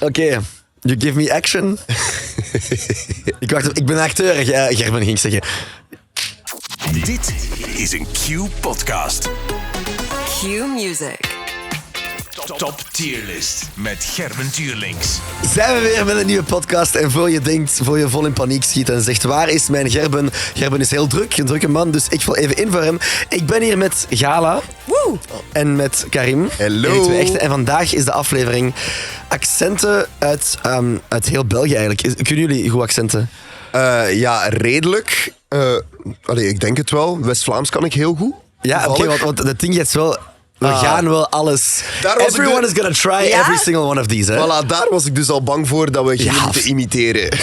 Oké. You give me action. ik ben acteur, Gerben ging zeggen. Dit is een Q-podcast. Q-music. Top Tierlist met Gerben Tuurlings. Zijn we weer met een nieuwe podcast en voor je vol in paniek schiet en zegt waar is mijn Gerben? Gerben is heel druk, een drukke man, dus ik val even in voor hem. Ik ben hier met Gala. Woe! En met Karim. Hallo. En vandaag is de aflevering accenten uit heel België eigenlijk. Kunnen jullie goed accenten? Ja, redelijk. Ik denk het wel. West-Vlaams kan ik heel goed. Ja, oké, want het ding is wel... We gaan wel alles... Everyone is gonna try every single one of these, hè? Voilà, daar was ik dus al bang voor dat we gingen moeten imiteren. 100%.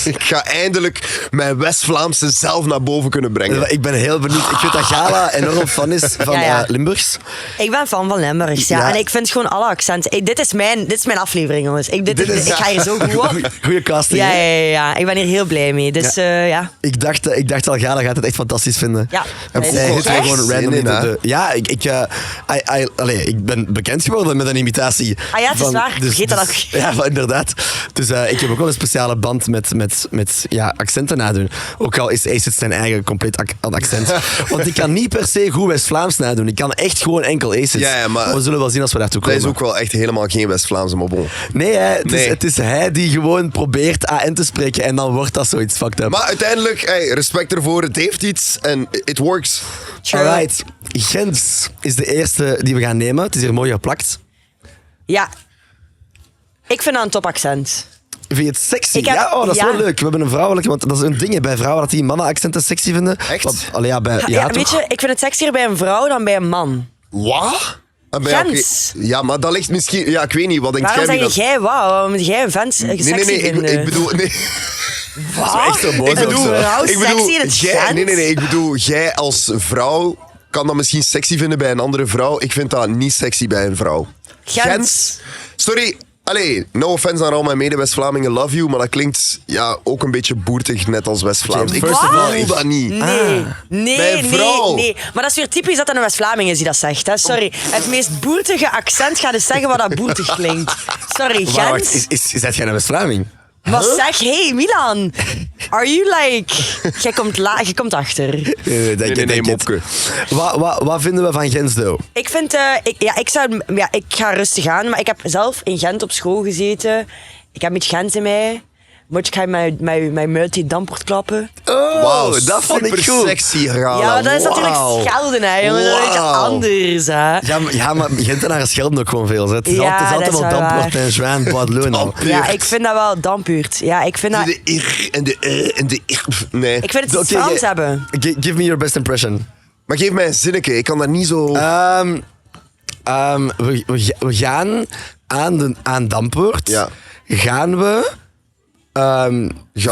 Ik ga eindelijk mijn West-Vlaamse zelf naar boven kunnen brengen. Ik ben heel benieuwd. Ik weet dat Gala enorm fan is van Limburgs. Ik ben fan van Limburgs, ja. En ik vind gewoon alle accenten... Dit is mijn aflevering, jongens. Ik ga hier zo goed op. Goeie casting, ja. Ik ben hier heel blij mee. Dus ja. Ik dacht al, Gala gaat het echt fantastisch vinden. Ja. Zij hit gewoon random. Ja, ik ben bekend geworden met een imitatie. Ah ja, het is waar. Vergeet dat ook. Ja, inderdaad. Dus ik heb ook wel een speciale band met accenten nadoen. Ook al is Ace het zijn eigen compleet accent. Want ik kan niet per se goed West-Vlaams nadoen. Ik kan echt gewoon enkel Ace. Ja, maar we zullen wel zien als we daartoe komen. Dat is ook wel echt helemaal geen West-Vlaamse, maar bon. Nee, het is hij die gewoon probeert AN te spreken en dan wordt dat zoiets fucked up. Maar uiteindelijk, respect ervoor. Het heeft iets en it works. Alright. Gens is de eerste die we gaan nemen. Het is hier mooi geplakt. Ja. Ik vind dat een topaccent. Vind je het sexy? Dat is ja. wel leuk. We hebben een vrouwelijke, want dat is een ding bij vrouwen dat die mannenaccenten sexy vinden. Echt? Weet je, ik vind het sexier bij een vrouw dan bij een man. Wat? Gens. Ja, maar dat ligt misschien... Ja, ik weet niet. Wat denkt Waarom jij nu zeg jij waarom moet jij een vent sexy vinden? Ik bedoel... Nee. Dat is echt zo boos. Ik bedoel, jij als vrouw kan dat misschien sexy vinden bij een andere vrouw. Ik vind dat niet sexy bij een vrouw. Gens. Sorry, no offense naar al mijn mede-West-Vlamingen, love you, maar dat klinkt ook een beetje boertig, net als West-Vlaams. Ik voel dat niet. Nee. Maar dat is weer typisch dat het een West-Vlaming is die dat zegt. Hè. Sorry. Het meest boertige accent gaat dus zeggen wat dat boertig klinkt. Sorry, Gens. Wacht, is dat jij een West-Vlaming? Wat zeg? Hey, Milan. Are you like... Jij komt achter. Nee, mopke. Wat vinden we van Gens, though? Ik vind... ik ga rustig aan, maar ik heb zelf in Gent op school gezeten. Ik heb met Gent in mij. Moet ik mijn muid die damport klappen? Oh, dat vond ik goed. Sexy Gala. Ja, dat is natuurlijk schelden, hè, jongen. Dat is een beetje anders, hè. Ja, maar Gentenaren schelden ook gewoon veel. Het is altijd wel damport en zwaan, bois. Ja, ik vind dat wel dampuurt. Ja, ik vind dat... De ir en de ir. Nee. Ik vind het iets Frans hebben. Give me your best impression. Maar geef mij een zinnetje, ik kan dat niet zo... We gaan aan Dampoort. Ja. Gaan we... We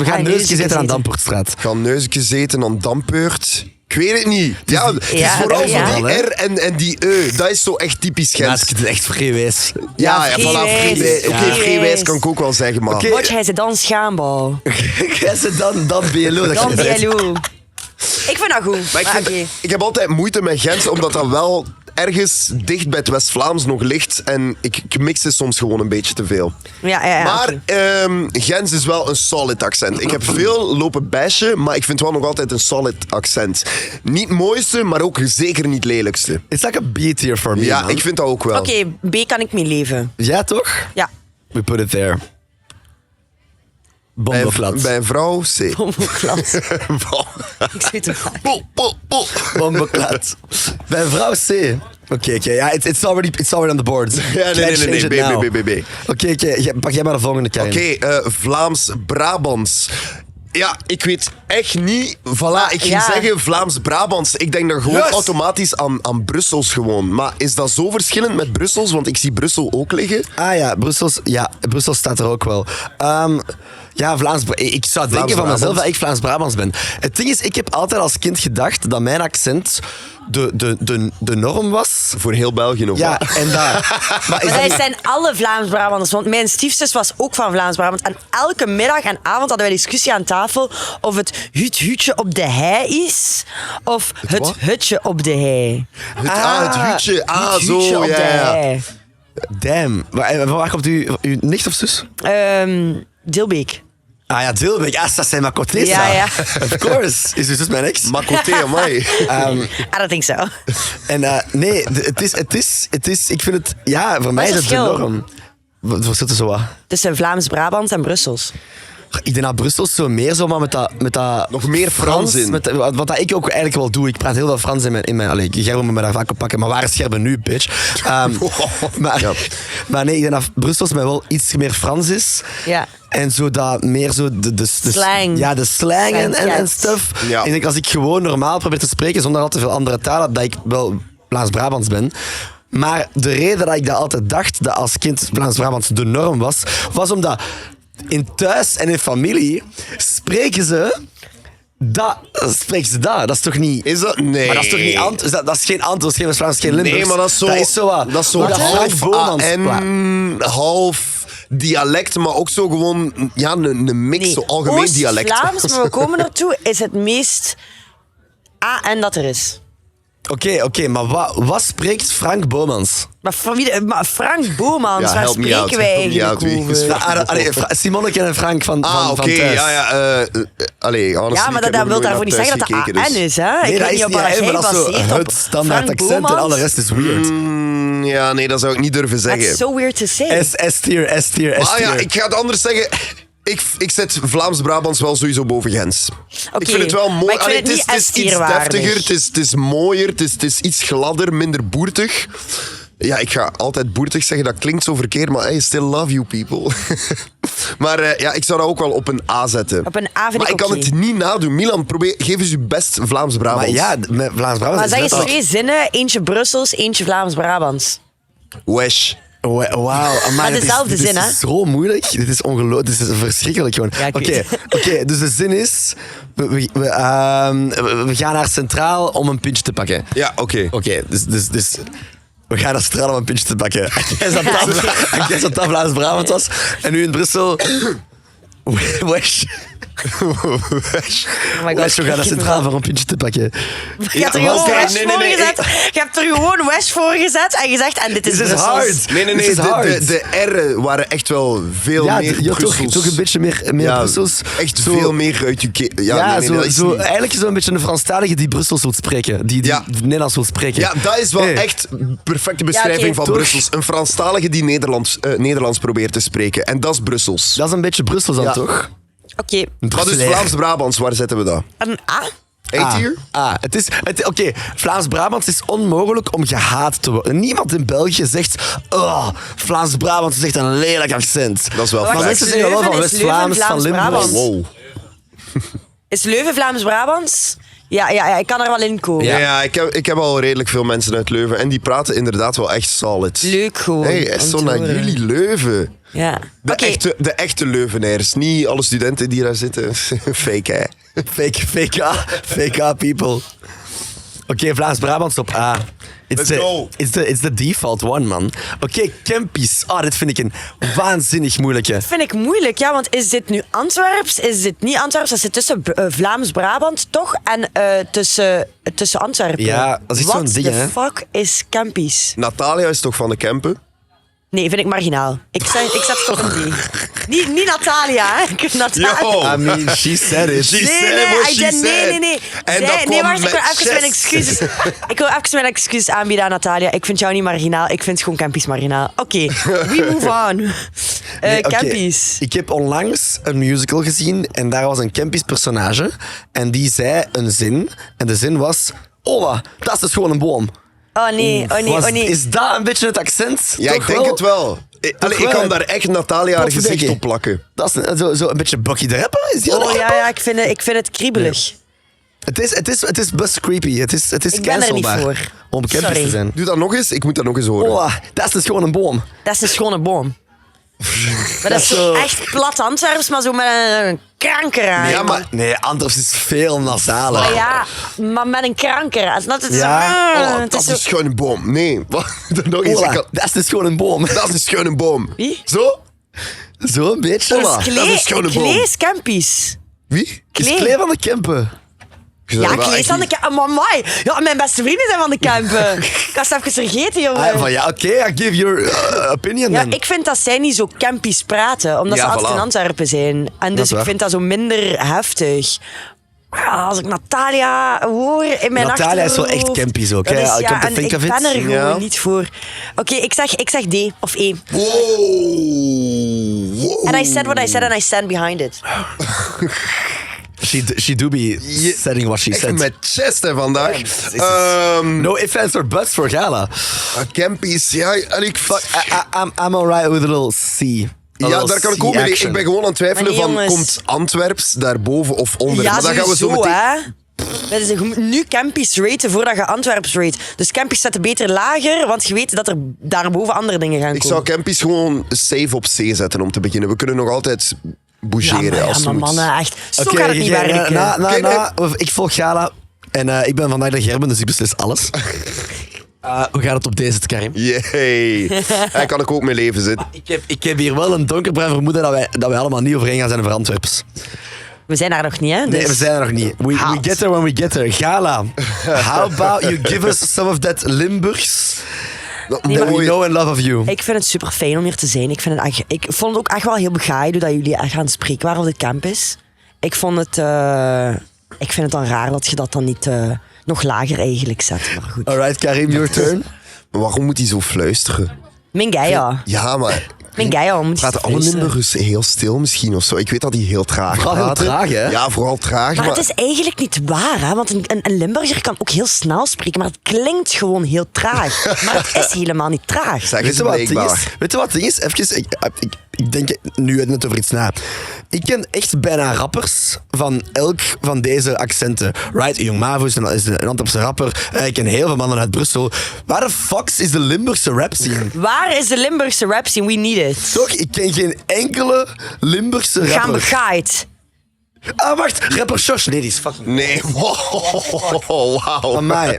gaan neusjes eten aan Dampoortstraat. Gaan neusjes eten aan Dampeurt. Ik weet het niet. Het is vooral zo die R en die E. Dat is zo echt typisch Gens. Het is echt vreewijs. Vreewijs. Oké, vreewijs kan ik ook wel zeggen, maar... Wat jij ze dan schaambal. Jij ze dan BLO. Dan BLO. Ik vind dat goed. Maar ik heb altijd moeite met Gens, omdat dat wel ergens dicht bij het West-Vlaams nog ligt. En ik mix het soms gewoon een beetje te veel. Ja. Maar Gens is wel een solid accent. Ik heb veel lopen bashen, maar ik vind het wel nog altijd een solid accent. Niet het mooiste, maar ook zeker niet het lelijkste. It's like a B tier for me, Ja, man. ik vind dat ook wel. Oké, B kan ik mee leven. Ja, toch? Ja. We put it there. Bomboplat. Bij een vrouw, C. Bomboplat. Ik weet het wel. Bomboplat. Bij een vrouw, C. Oké. Ja, it's already on the board. Ja, nee. B. Oké. Pak jij maar de volgende, Karin. Oké, Vlaams-Brabants. Ja, ik weet echt niet. Voilà, ik ging zeggen Vlaams-Brabants. Ik denk dan gewoon automatisch aan Brussels gewoon. Maar is dat zo verschillend met Brussels? Want ik zie Brussel ook liggen. Ah ja, Brussels staat er ook wel. Ja, ik zou denken van mezelf dat ik Vlaams-Brabants ben. Het ding is, ik heb altijd als kind gedacht dat mijn accent de norm was. Voor heel België of Ja, wat? en dat... Maar is Wij dat zijn alle Vlaams-Brabanters, want mijn stiefzus was ook van Vlaams-Brabant. En elke middag en avond hadden wij discussie aan tafel of het hutje op de hei is of het wat? hutje op de hei. Het hutje. Het Zo, hutje op de ja. hei. Damn. Van waar komt uw nicht of zus? Dilbeek. Ah ja, Dilbeek. Ah, dat zijn maar Cotesa. Ja, ja. Of course. Is uw zus mijn ex? Makoté, amai. I don't think so. En nee, het is... Ik vind het... Ja, voor mij is is het het de verschil? norm. Wat verschilt er zo wat? Tussen Vlaams-Brabant en Brussels. Ik denk dat Brussel zo meer zo, maar met dat Nog meer Frans in. Wat dat ik ook eigenlijk wel doe. Ik praat heel veel Frans in mijn allee, Gerben moet me daar vaak op pakken. Maar waar is Gerben nu, bitch? Maar nee, ik denk dat Brussels mij wel iets meer Frans is. Ja. En zo dat meer zo de Slang. Ja, de slang en Yes. stuff. Ja. Ik denk als ik gewoon normaal probeer te spreken zonder al te veel andere talen, dat ik wel Vlaams-Brabants ben. Maar de reden dat ik dat altijd dacht, dat als kind Vlaams-Brabants de norm was, was omdat in thuis en in familie spreken ze dat. Dat is toch niet... Is dat? Nee. Maar dat is toch niet dat is geen antwoord, geen Vlaams, geen Limburgs. Nee, maar dat is zo... Dat is zo wat. Dat is zo hoe dat Frank half Bomans AN, half dialect, maar ook zo gewoon... Ja, een mix, zo algemeen dialect. Oost-Vlaams, maar we komen ertoe, is het meest AN dat er is. Oké, maar wat spreekt Frank Bomans? Maar Frank Bomans, Ja, waar help me out, spreken wij help me eigenlijk out, wie is over? Simonneke en Frank van Oké, thuis. ja. Allee, Ja, maar dat wil daarvoor niet zeggen dat dat AN is, hè? Nee, Ik dat weet is niet niet op wat hij, jij maar dat is zo baseert op het standaard Frank accent en Bomans. al de rest is weird. Ja, nee, dat zou ik niet durven zeggen. That's so weird to say. S-tier, S-tier, Maar ja, S-tier. ik ga het anders zeggen. Ik zet Vlaams-Brabants wel sowieso boven Gens. Ik vind het wel mooi. maar ik vind Allee, het niet het is iets S-tierwaardig. deftiger, het is mooier, het is iets gladder, minder boertig. Ja, ik ga altijd boertig zeggen, dat klinkt zo verkeerd, maar I still love you people. Maar ja, ik zou dat ook wel op een A zetten. Op een A vind maar ik ik kan oké. het niet nadoen. Milan, geef eens je best Vlaams-Brabants. Maar ja, met Vlaams-Brabants Maar is zeg eens net al- twee zinnen, eentje Brussels, eentje Vlaams-Brabants. Wesh. Wauw, amai, Maar dit dezelfde is, zin, dit hè? is zo moeilijk. Dit is ongelooflijk. Dit is verschrikkelijk gewoon. Ja, ik Oké, weet. dus de zin is... We gaan naar Centraal om een pintje te pakken. Ja, oké. Oké, dus we gaan naar Centraal om een pintje te pakken. Ik guess dat dat Vlaams-Brabant was. En nu in Brussel... Wesh. Oh my god. Wesh, we gaan naar Centraal voor een pintje te pakken. Je hebt er Ja, gewoon maar- Wesh nee, nee, nee, voor gezet. Je hebt er gewoon Wesh voor gezet en gezegd, en dit is Dit is Brussels. hard. Nee, This is hard. de R'en waren echt wel veel Ja, meer toch Brussels. een beetje meer Brussels. Echt Zo- veel meer uit je... Ja, nee, dat is niet. eigenlijk zo'n beetje een Franstalige die Brussels wil spreken. Die Ja. Nederlands wil spreken. Ja, dat is wel Hey. echt een perfecte beschrijving oké. van Toch? Brussels. Een Franstalige die Nederlands probeert te spreken. En dat is Brussels. Dat is een beetje Brussels dan, Ja. toch? Oké, Wat is Brusselaar. Vlaams-Brabants? Waar zetten we dat? een A? A-tier? Oké, Vlaams-Brabant is onmogelijk om gehaat te worden. Niemand in België zegt... Oh, Vlaams-Brabant is echt een lelijk accent. Dat is wel Wacht, Maar fijn. mensen zeggen wel van Leuven is West-Vlaams, Leuven van Limburg. Vlaams-Brabant? Wow. Is Leuven Vlaams-Brabants? Ja, ik kan er wel in komen. Ja, ik heb al redelijk veel mensen uit Leuven. En die praten inderdaad wel echt solid. Leuk gewoon. Hey, om zo te naar horen. jullie Leuven. Ja. De, Oké, de echte Leuvenaars. Niet alle studenten die daar zitten. Fake, hè. Fake people. Oké, Vlaams-Brabant op A. Let's go. It's the default one, man. Oké, Kempies. Dit vind ik een waanzinnig moeilijke. vind ik moeilijk, ja, want is dit nu Antwerps? Is dit niet Antwerps? Dat zit tussen Vlaams-Brabant, toch? En tussen Antwerpen. Ja, dat is echt zo'n ding, What hè? the fuck is Kempies? Natalia is toch van de Kempen? Nee, vind ik marginaal. Ik zet het op een D. Niet Natalia, hè? Natalia. Yo! I mean, she said it. She Nee, said what she said. nee. En dat kwam wacht, ik wil met even mijn chest. excuses. Ik wil even mijn excuses aanbieden aan Natalia. Ik vind jou niet marginaal, ik vind gewoon Kempies marginaal. Oké, we move on. Nee, oké. Kempies. Ik heb onlangs een musical gezien en daar was een Kempies personage en die zei een zin en de zin was: Ola, dat is dus gewoon een boom. Oh nee. Is dat een beetje het accent? Ja, Toch ik denk wel? het wel. Ik wel. kan daar echt Natalia haar Potverdikkie. gezicht op plakken. Dat is zo een beetje Bucky de Rapper. Is die al Oh een rapper? ja, ik vind het kriebelig. Het is best creepy. Het is Ik ben er niet cancelbaar voor. om Kempies Sorry. te zijn. Doe dat nog eens. Ik moet dat nog eens horen. Ola, dat is dus gewoon een boom. Dat is een schone boom. Maar dat is zo echt plat Antwerps, maar zo met een kranker aan. Ja, maar... Nee, Antwerps is veel nasaler. Maar ja, maar met een kranker. Het is net Ja. het dat is is zo... gewoon een boom. Nee, wat? Nog eens. Hola, dat is dus gewoon een boom. Dat is gewoon een boom. Wie? Zo? Zo een beetje. Hola. Dat is gewoon een boom. Klees Campies. Wie? Is Klee. Klee van de Kempen. Ja, Klees van de Kempen. Amai. Ja, mijn beste vrienden zijn van de Kempen. Ik was het even vergeten, jongen. Ah, van ja, oké, I give your opinion Ja, then. ik vind dat zij niet zo campies praten, omdat Ja, ze altijd voilà. in Antwerpen zijn. En Dat dus is ik waar. vind dat zo minder heftig. Ja, als ik Natalia hoor in mijn Natalia is wel echt achterhoofd, campies ook, dat hè? is- I come Ja, to en think ik of it. ben er gewoon Ja. niet voor. Oké, ik zeg D of E. Wow. And I said what I said and I stand behind it. She do be saying what she Echt said. met chest hè, vandaag. No ifs, ands or buts voor Gala. Campies, ja. En ik... I'm alright with a little C. Ja, daar kan ik ook mee. Ik ben gewoon aan het twijfelen Maar nee, van, jongens. komt Antwerps daarboven of onder? Ja, maar dan gaan we zo sowieso, meteen... hè. Dat is, je moet nu campies raten voordat je Antwerps rate. Dus campies zetten beter lager, want je weet dat er daarboven andere dingen gaan Ik komen. zou campies gewoon safe op C zetten om te beginnen. We kunnen nog altijd bougeren als ja, het maar moet. mannen, echt. Zo Oké, gaat het niet werken. Ik volg Gala. En ik ben vandaag de Gerben, dus ik beslis alles. Hoe gaat het op deze, Karim? Yay. Daar kan ik ook mee leven zitten. Ik heb hier wel een donkerbruin vermoeden dat wij allemaal niet overeen gaan zijn over Antwerps. We zijn daar nog niet, hè? Dus... Nee, we zijn er nog niet. We get there when we get there. Gala, how about you give us some of that Limburgs that we know and love of you? Ik vind het super fijn om hier te zijn. Ik vond het ook echt wel heel begaaid dat jullie echt aan het spreken waren op de campus. Ik vind het dan raar dat je dat dan niet nog lager eigenlijk zet. Maar goed. Alright, Karim, your turn. Maar waarom moet hij zo fluisteren? Mijn Gaia. Ja, maar... Mijn Gaia, moet je Praten alle fluisteren. Limburgers heel stil misschien of zo? Ik weet dat die heel traag Vooral heel praten. traag, hè? Ja, vooral traag. Maar het is eigenlijk niet waar, hè? Want een Limburger kan ook heel snel spreken, maar het klinkt gewoon heel traag. Maar het is helemaal niet traag. Zeg Weet eens je wat het ding blijkbaar. is? Weet je wat het ding is? Even, ik denk nu net over iets na. Ik ken echt bijna rappers van elk van deze accenten. Right, Young Mavo is een Antwerpse rapper. Ik ken heel veel mannen uit Brussel. Waar de fuck is de Limburgse rap scene? Waar is de Limburgse rap scene? We need it. Toch, ik ken geen enkele Limburgse Gaan rapper. begaaid. Ah, wacht, rapper Josh. Nee, die is fucking... Nee, wauw. Amai.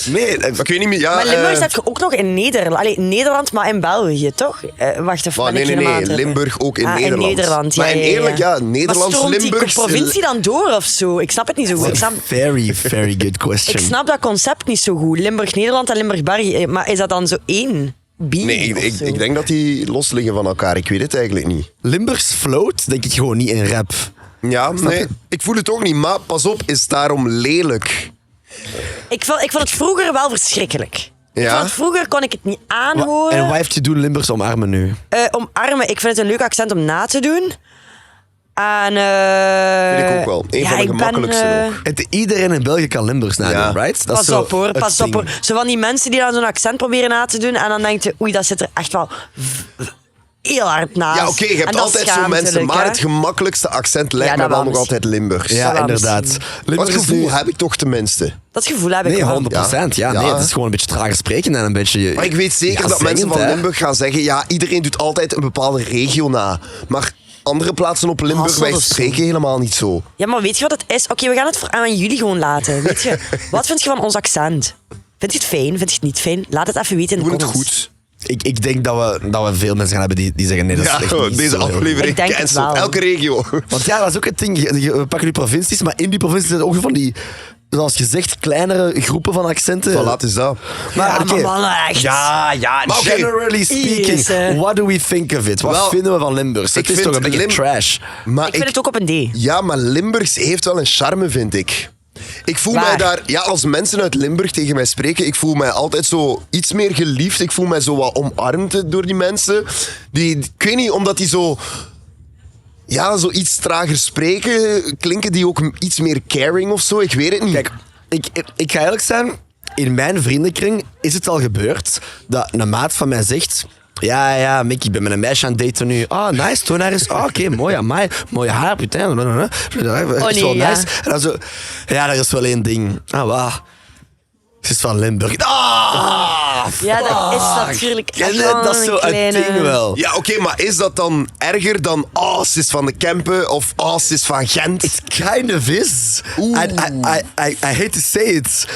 Nee, Ik weet niet meer... Ja, Maar Limburg heb je ook nog in Nederland. Allee, Nederland, maar in België, toch? Wacht even. Maar ben ik helemaal aan het trappen? Limburg ook in Ah, Nederland. in Nederland, ja. Maar ja, eerlijk, ja, Maar Nederlands, stroomt Limburgs... die provincie dan door of zo? Ik snap het niet zo goed. very, very good question. Ik snap dat concept niet zo goed. Limburg-Nederland en Limburg-België. Maar is dat dan zo één beat? Nee, of zo? ik denk dat die los liggen van elkaar. Ik weet het eigenlijk niet. Limburgs float denk ik gewoon niet in rap. Ja, nee, je? ik voel het ook niet. Maar pas op, is daarom lelijk. Ik vond het vroeger wel verschrikkelijk. Ja? Ik vond het vroeger kon ik het niet En aanhoren. wat heeft je doen Limburgs omarmen nu? Omarmen, ik vind het een leuk accent om na te doen. En, Vind ik ook wel. Eén van de gemakkelijkste ook. Iedereen in België kan Limburgs nadoen, Ja. right? Dat is Pas zo op hoor, het pas op ding. hoor. Zo van die mensen die dan zo'n accent proberen na te doen en dan denk je, oei, dat zit er echt wel heel hard naast. Ja, oké, je En hebt dat is altijd zo'n mensen, schaamtelijk, maar hè. het gemakkelijkste accent lijkt Ja, me dat wel wel nog altijd Limburgs. Ja, wel inderdaad. misschien. Wat Limburgs is gevoel nu... heb ik toch tenminste. Dat gevoel heb ik Nee, wel. 100%. Ja, Ja. nee, het is gewoon een beetje trager spreken en een beetje... Maar ik weet zeker ja, dat mensen zingend, van hè. Limburg gaan zeggen, ja, iedereen doet altijd een bepaalde regio na. Maar andere plaatsen op Limburg, Hasselt wij of zo. spreken helemaal niet zo. Ja, maar weet je wat het is? Oké, we gaan het aan jullie gewoon laten. Weet je, wat vind je van ons accent? Vind je het fijn? Vind je het niet fijn? Laat het even weten in de Doe het comments. goed. Ik denk dat we veel mensen gaan hebben die zeggen nee, dat is Ja, echt niet deze zo. aflevering Ik denk het cancel. wel. Elke regio. Want ja, dat is ook het ding. We pakken nu provincies, maar in die provincies zijn ook van die, zoals gezegd, kleinere groepen van accenten. Voilà, het is dat. Maar, Ja, oké. maar mannen, echt. Ja, Maar oké. generally speaking, Yes, hè. what do we think of it? Wat Wel, vinden we van Limburgs? Het ik is vind toch een beetje trash. Maar Ik vind het ook op een D. Ja, maar Limburgs heeft wel een charme, vind ik. Ik voel Waar? mij daar... Ja, als mensen uit Limburg tegen mij spreken, ik voel mij altijd zo iets meer geliefd. Ik voel mij zo wat omarmd door die mensen. Ik weet niet, omdat die zo... Ja, zo iets trager spreken, klinken die ook iets meer caring of zo. Ik weet het niet. Kijk, ik ga eerlijk zijn. In mijn vriendenkring is het al gebeurd dat een maat van mij zegt... Ja, Mick, ik ben met een meisje aan het daten nu. Oh, nice, toon haar eens. Oh, oké, mooi, amai. Mooi haar, putain. Dat is nee, wel ja. nice. En dan zo... Ja, dat is wel één ding. Ah, wauw. Ze is van Limburg. Ah! Ja, dat is natuurlijk echt wel Dat is zo een een kleine... ding wel. Ja, oké, maar is dat dan erger dan ze is van de Kempen of ze is van Gent? It kind of is. I hate to say it,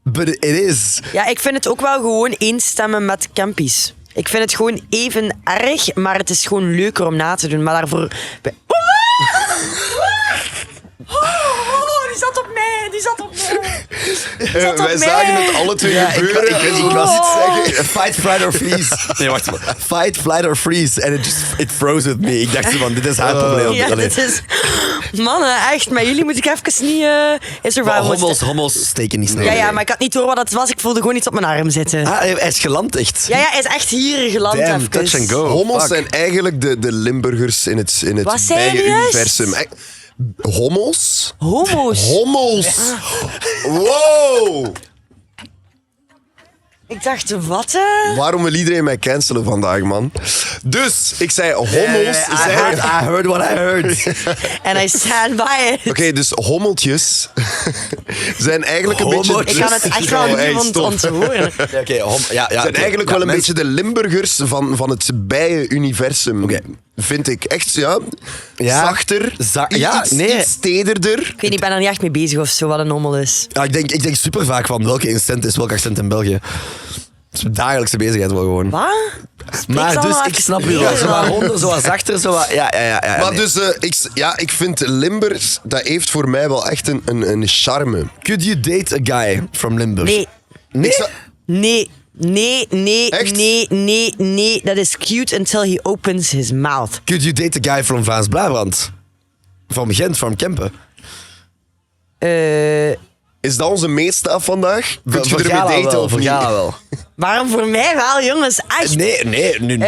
but it is. Ja, ik vind het ook wel gewoon eenstemmen met Kempies. Ik vind het gewoon even erg, maar het is gewoon leuker om na te doen. Maar daarvoor... die zat op mij, die zat op mij. Wij zagen het alle twee gebeuren. Ik en was iets zeggen. Fight, flight or freeze. Nee, wacht maar. Fight, flight or freeze. En it froze with me. Ik dacht zo van, dit is haar probleem. Ja, Allee. dit is... Mannen, echt, met jullie moet ik even niet... Is er Maar wel... hommels steken niet snel. Ja, maar ik had niet door wat het was. Ik voelde gewoon iets op mijn arm zitten. Ah, hij is geland echt. Ja, hij is echt hier geland. Damn, even. touch and go. Homo's Fuck. zijn eigenlijk de Limburgers in het Wat zei je bijen-universum. Homo's? Homo's. Homo's! Wow! Ik dacht, wat? Waarom wil iedereen mij cancelen vandaag, man? Dus, ik zei homo's zijn... I heard what I heard. En I stand by it. Oké, dus hommeltjes zijn eigenlijk een beetje... Hommeltjes. Ik kan het echt wel Oh, hey, niemand stop. onthoren. Ja, Zijn eigenlijk wel een beetje de Limburgers van het bijen-universum. Oké. Vind ik. Echt, ja. Ja. Zachter. Iets stederder. Ik weet niet, ik ben er niet echt mee bezig of zo, wat een hommel is. Ja, ik denk super vaak van welke accent is welk accent in België. Dat is mijn dagelijkse bezigheid wel gewoon. Wat? Maar dus, ik snap je wel. Zo wat ronder, zo wat zachter, zo wat... Ja. Maar nee. dus, ik vind Limburgs, dat heeft voor mij wel echt een charme. Could you date a guy from Limburg? Nee. Nee? Echt? Nee. Dat is cute until he opens his mouth. Could you date a guy from Vlaams-Brabant? From Gent, from Kempen? Is dat onze meetstaf vandaag? Kunt je Voor ermee Gala daten wel, of voor niet? Gala wel. Waarom voor mij wel, jongens? Echt? Nee, nu niet.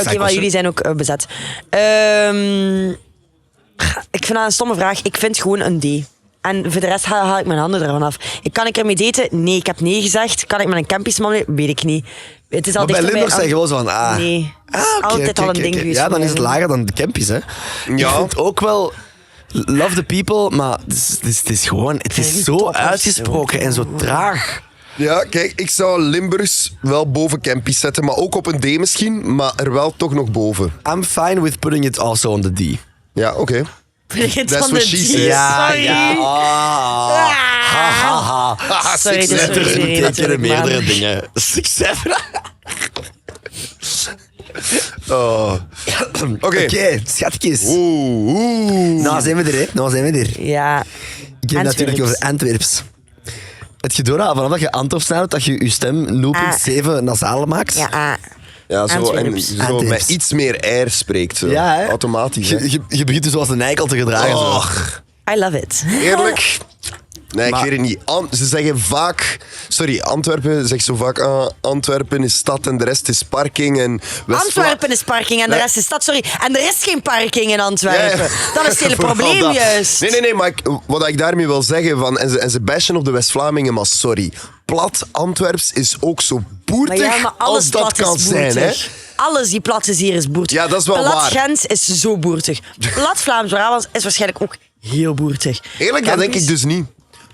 Oké, maar jullie zijn ook bezet. Ik vind dat een stomme vraag. Ik vind gewoon een D. En voor de rest haal ik mijn handen ervan af. Kan ik ermee daten? Nee, ik heb nee gezegd. Kan ik met een campiesman? Weet ik niet. Het is al Maar bij dichter Limburg zijn gewoon zo van... Nee. Ah, oké, Altijd al een ding oké. geweest Ja, voor dan mij. is het lager dan de Kempies, hè. Ja. Ik vind ook wel... Love the people, maar het is gewoon... Het is zo top of uitgesproken en zo traag. Ja, kijk, ik zou Limburgs wel boven Kempies zetten, maar ook op een D misschien, maar er wel toch nog boven. I'm fine with putting it also on the D. Ja, oké. Vergeet That's van what de she D. said. Sorry. Sorry, dit is Er sorry, betekenen natuurlijk, meerdere maar- dingen. 6, 7. Oh. Oké. Oké, schatjes. Oeh. Nou zijn we er, hè. Nou zijn we er. Ja. Ik heb natuurlijk Antwerps. over Antwerps. Het gedoe dat vanaf dat je Antwerps houdt, dat je je stem 0,7 nasaal maakt. Ja, Ja, zo, en Antwerps. zo Antwerps. met iets meer air spreekt. Zo. Ja, hè? Automatisch. Hè? Je begint dus zoals een eikel te gedragen. Zo. Och, I love it. eerlijk. Nee, Maar- ik weet het niet. Ze zeggen vaak... Sorry, Antwerpen zegt zo vaak... Antwerpen is stad en de rest is parking. En Antwerpen is parking en de Nee. rest is stad. Sorry, en er is geen parking in Antwerpen. Ja, ja. Dat is het hele Vooral probleem dat. juist. Nee, maar wat ik daarmee wil zeggen... En ze bashen op de West-Vlamingen, maar sorry. Plat Antwerps is ook zo boertig Maar alles als dat plat kan is zijn. Hè? boertig. Alles die plat is hier is boertig. Ja, dat is wel Plat waar. Gent is zo boertig. Plat Vlaams-Brabant is waarschijnlijk ook heel boertig. Eerlijk, dat denk Kempies- ik dus niet.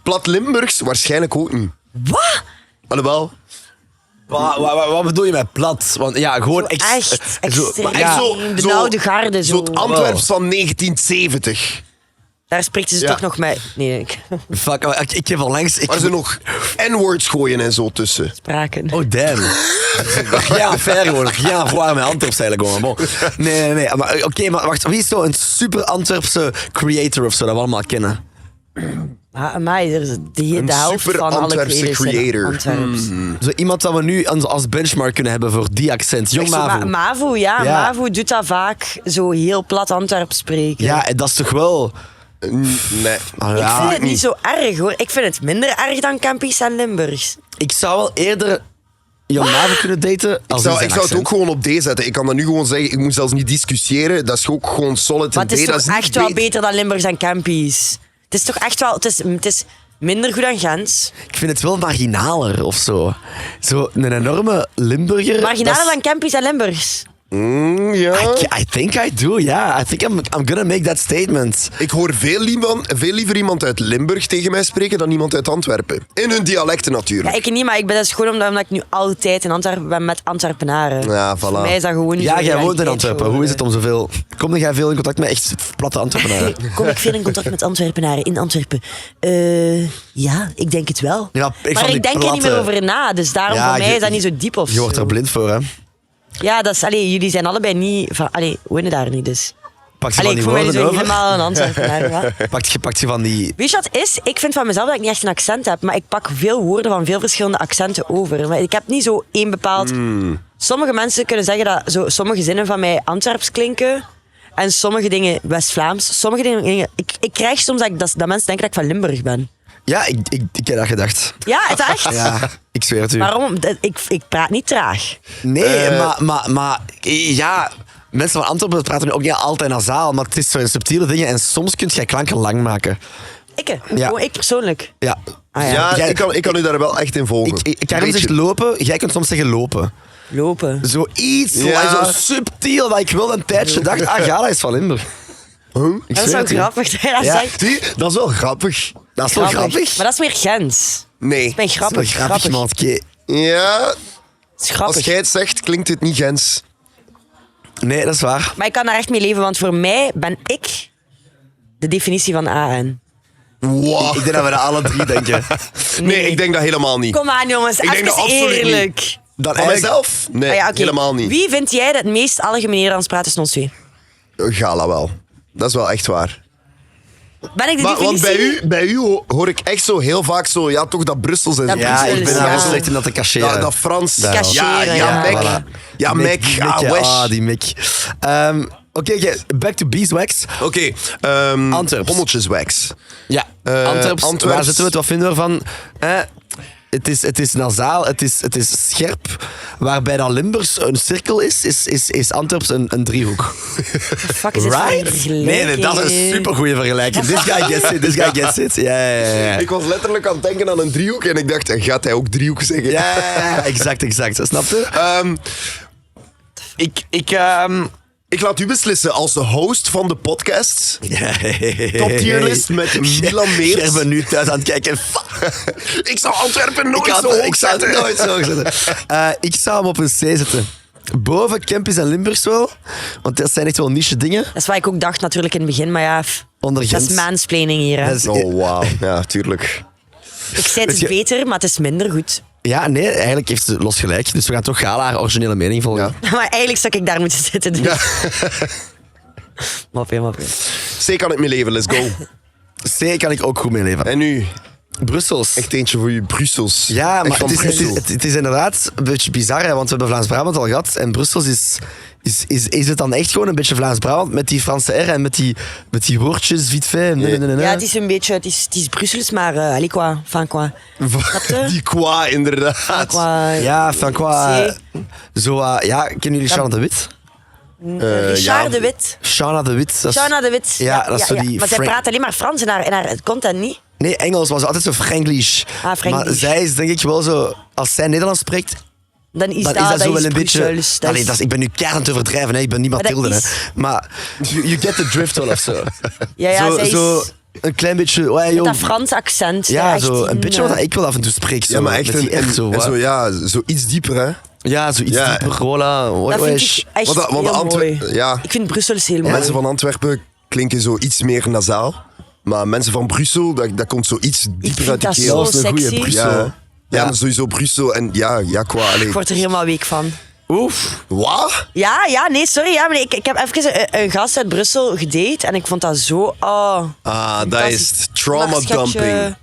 Plat Limburgs waarschijnlijk ook niet. Wat? Alhoewel... Wat bedoel je met plat? Want ja, gewoon... Echt extreem. maar ja, benauwde garde. Zo. Zo'n Antwerps van 1970. Daar spreken ze Ja. toch nog mee. Nee, ik Fuck, ik heb al langs... Waar ze nog N-words gooien en zo tussen. spraken. Oh, damn. Ja, fair gewoon. Ja, voor mijn Antwerps eigenlijk gewoon. Bon. Nee. Maar, oké, maar wacht. Wie is zo een super Antwerpse creator of zo dat we allemaal kennen? Maar er is de helft super van alle Antwerpse creators zijn creator. Antwerps. Zo iemand dat we nu als benchmark kunnen hebben voor die accent. Jong Echt zo, Mavo. Mavo, ja. Ja. Mavo doet dat vaak zo heel plat Antwerps spreken. Ja, en dat is toch wel... Nee. Ah, Ik ja, vind het niet zo erg hoor. Ik vind het minder erg dan Kempies en Limburgs. Ik zou wel eerder Jong Mavo kunnen daten. Ik Als zou in zijn het ook accent. gewoon op D zetten. Ik kan dat nu gewoon zeggen. Ik moet zelfs niet discussiëren. Dat is ook gewoon solid Maar in het is D. Dat toch niet echt wel beter dan Limburgs en Kempies. Het is toch echt wel... Het is minder goed dan Gens. Ik vind het wel marginaler of zo. Zo een enorme Limburger. Marginaler dat is- dan Kempies en Limburgs. Ja. I think I do, yeah. I think I'm gonna make that statement. Ik hoor veel liever iemand uit Limburg tegen mij spreken dan iemand uit Antwerpen. In hun dialecten natuurlijk. Ja, ik niet, maar ik ben dat is gewoon omdat ik nu altijd in Antwerpen ben met Antwerpenaren. Ja, Voor voilà. mij is dat gewoon niet Ja, zo jij woont in realiteit Antwerpen. geworden. Hoe is het om zoveel... Kom jij veel in contact met echt platte Antwerpenaren? Kom ik veel in contact met Antwerpenaren in Antwerpen? Ja, ik denk het wel. Ja, ik maar van die ik denk er niet meer platte- over na, dus daarom Ja, voor mij je- is dat niet zo diep of Je wordt zo. er blind voor, hè? Ja, dat is, jullie zijn allebei niet... wonen daar niet, dus... Pak je Allee, van ik die voel mij niet woorden zo over? helemaal een Antwerpenaar. Wat? Pakt je van die... Weet je wat het is? Ik vind van mezelf dat ik niet echt een accent heb, maar ik pak veel woorden van veel verschillende accenten over. Maar ik heb niet zo één bepaald... Sommige mensen kunnen zeggen dat sommige zinnen van mij Antwerps klinken en sommige dingen West-Vlaams. Sommige dingen... Ik krijg soms dat mensen denken dat ik van Limburg ben. Ja, ik heb dat gedacht. Ja, het is echt? Ja, ik zweer het u. Waarom? Ik praat niet traag. Nee, maar ja... Mensen van Antwerpen praten nu ook niet altijd nasaal, maar het is zo in subtiele dingen en soms kun je klanken lang maken. Ja. Gewoon ik persoonlijk. Ja. Ah, ja. Ja, Jij- ik kan u daar wel echt in volgen. Karim Beetje. zegt lopen, jij kunt soms zeggen lopen. Lopen. Zoiets, Ja. zo subtiel, dat ik wel een tijdje dacht, Gala is van Limburg. Huh? Ik Dat is zweer wel het u. grappig dat je dat Ja. zegt. Zie, dat is wel grappig. Dat is wel grappig. Maar dat is meer Gens. Nee. Dat is Dat is wel grappig, man. Oké. Ja, Dat is grappig. als jij het zegt, klinkt het niet Gens. Nee, dat is waar. Maar ik kan daar echt mee leven, want voor mij ben ik de definitie van AN. Wow. Ik denk dat we dat alle drie denken. Nee, ik denk dat helemaal niet. Kom aan jongens, Ik denk even dat absoluut eerlijk. Dan Van mijzelf? Nee, Ah ja, oké. helemaal niet. Wie vind jij dat het meest algemeen Nederlands praat tussen ons twee? Gala wel. Dat is wel echt waar. Ben ik de Maar, want definitie? bij u hoor ik echt zo heel vaak zo, ja, toch dat Brussels en Dat zo. Ja, ik ben daar Ja. wel slecht in dat te cacheren. Dat Frans. Cacheren, ja, ja. Mac. Voilà. Ja, Die Mac. die Ah, ja. wesh. Ah, die Mick. Oké, back to beeswax. Oké. Antwerps. Hommeltjeswax. Ja, Antwerps. Antwerps. Waar zitten we het? Wat vinden we ervan? Het is nasaal, het is scherp. Waarbij dat Limburgs een cirkel is Antwerps een driehoek. Fuck is dit voor een Right? vergelijking? Nee, dat is een supergoeie vergelijking. This guy gets it, this guy gets it. Ja. Ik was letterlijk aan het denken aan een driehoek en ik dacht, gaat hij ook driehoek zeggen? Ja, exact. Snap je? Ik laat u beslissen als de host van de podcast. Top tierlist met Milan Meers. Jij bent nu thuis aan het kijken. Ik zou Antwerpen nooit Ik zo hoog zou het zetten. nooit zo hoog zetten. Ik zou hem op een C zetten. Boven Kempis en Limburgs wel. Want dat zijn echt wel niche dingen. Dat is wat ik ook dacht natuurlijk in het begin, maar ja, Onder dat is Gens. mansplaining hier. Hè. Dat is- Oh, wauw. Ja, tuurlijk. Ik zei het is je- beter, maar het is minder goed. Ja, nee, eigenlijk heeft ze los gelijk. Dus we gaan toch Gala haar originele mening volgen. Ja. Maar eigenlijk zou ik daar moeten zitten. Dus. Ja. Mopje. C kan ik mee leven, let's go. C kan ik ook goed mee leven. En nu, Brussels. echt eentje voor u, Brussels. Ja, Echt maar van het is, Brussel. het is inderdaad een beetje bizar, hè, want we hebben Vlaams-Brabant al gehad. En Brussels is het dan echt gewoon een beetje Vlaams-Brabant met die Franse R en met die woordjes, vite fait. Ja, het is een beetje, het is Brussels, maar allez quoi, van quoi. Snap je? Die qua, inderdaad. Van quoi. Ja, van qua... C. Ja, kennen jullie Shauna de Wit? Richard de Wit. Shauna de Wit. dat is- Shauna de Wit. Ja, dat is zo die Maar zij Frank- praat alleen maar Frans in haar content niet. Nee, Engels was altijd zo Franglish. Franglish. Maar zij is denk ik wel zo... Als zij Nederlands spreekt, Dan is dan dat, is dat zo wel een Brussels, beetje... Allee, ik ben nu keihard aan het overdrijven, hè. Ik ben niet Maar dat Mathilde. is- Hè. Maar you get the drift wel of zo. Ja, zij is zo een klein beetje... Oh, met joh, dat Frans accent. ja, echt zo een in, beetje wat ik wel af en toe spreek. Zo, Ja, maar echt met die R zo. en wat. zo, ja, zo iets dieper, hè. Ja, zoiets Ja. dieper. Hola, Dat vind ik echt Want heel mooi. Ja, Ik vind Brussels heel mooi. mensen van Antwerpen klinken zo iets meer nasaal. Maar mensen van Brussel, dat komt zo iets dieper vind uit de dat keel. zo Dat is een goeie sexy. Brussel. Ja, ja, maar sowieso Brussel en ja, qua. Allee. Ik word er helemaal week van. Oef. Wat? Ja, nee, sorry. Ja, maar ik heb even een gast uit Brussel gedate en ik vond dat zo... Oh, Ah, dat fantastisch. is trauma Maar schatje- dumping.